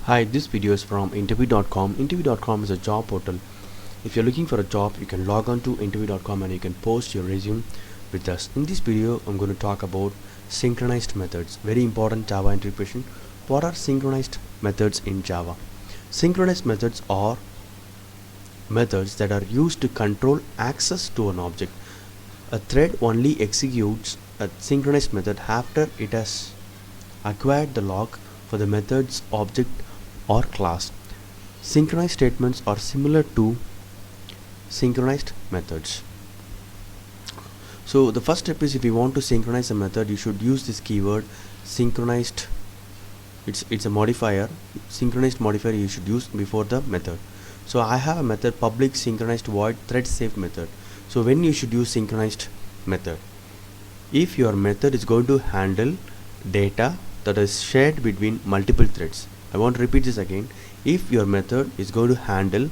Hi, this video is from interview.com. Interview.com is a job portal. If you're looking for a job, you can log on to interview.com and you can post your resume with us. In this video, I'm going to talk about synchronized methods. Very important Java interview question. What are synchronized methods in Java? Synchronized methods are methods that are used to control access to an object. A thread only executes a synchronized method after it has acquired the lock for the method's object or class. Synchronized statements are similar to synchronized methods. So the first step is, if you want to synchronize a method, you should use this keyword synchronized. It's a modifier, synchronized modifier you should use before the method. So I have a method public synchronized void thread safe method. So when you should use synchronized method, if your method is going to handle data that is shared between multiple threads. I want to repeat this again. If your method is going to handle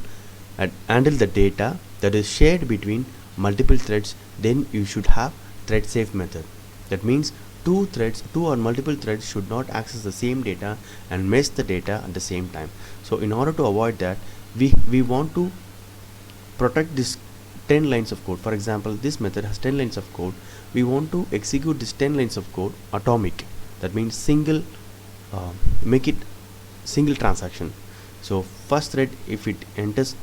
the data that is shared between multiple threads, then you should have thread safe method. That means two or multiple threads should not access the same data and mess the data at the same time. So in order to avoid that, we want to protect this 10 lines of code. For example, this method has 10 lines of code. We want to execute this 10 lines of code atomic. That means single, make it single transaction. So first thread, if it enters,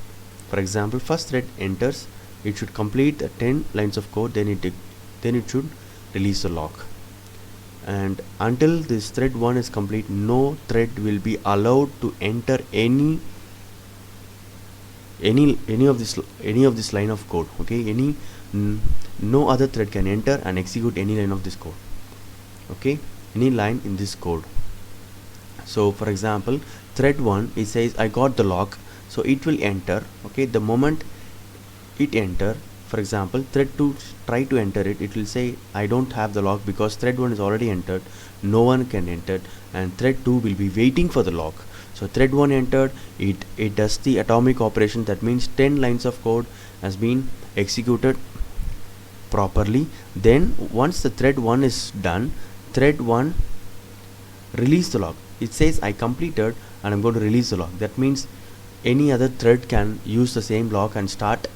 for example, first thread enters, it should complete the 10 lines of code, then it should release the lock. And until this thread 1 is complete, no thread will be allowed to enter any of this line of code. Okay, no other thread can enter and execute any line of this code. Okay, any line in this code. So for example, thread 1, it says I got the lock, so it will enter. Okay, the moment it enter, for example, thread 2 try to enter it, it will say I don't have the lock because thread 1 is already entered, no one can enter, and thread 2 will be waiting for the lock. So thread 1 entered, it does the atomic operation. That means 10 lines of code has been executed properly. Then once the thread 1 is done, thread 1 release the lock. It says I completed and I'm going to release the lock. That means any other thread can use the same lock and start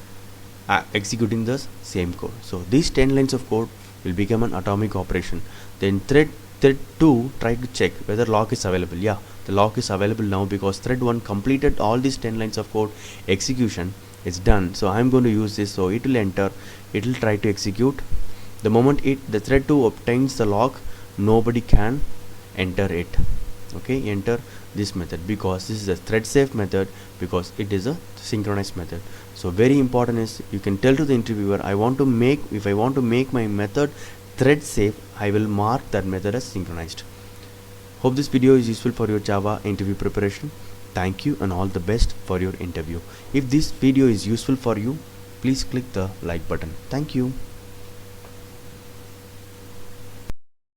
executing the same code. So these 10 lines of code will become an atomic operation. Then thread 2 try to check whether lock is available. Yeah, the lock is available now because thread 1 completed all these 10 lines of code execution. It's done. So I'm going to use this. So it will enter, it will try to execute. The moment the thread 2 obtains the lock, nobody can enter it. Okay, enter this method because this is a thread safe method, because it is a synchronized method. So very important is, you can tell to the interviewer, if I want to make my method thread safe, I will mark that method as synchronized. Hope this video is useful for your Java interview preparation. Thank you and all the best for your interview. If this video is useful for you, please click the like button. Thank you.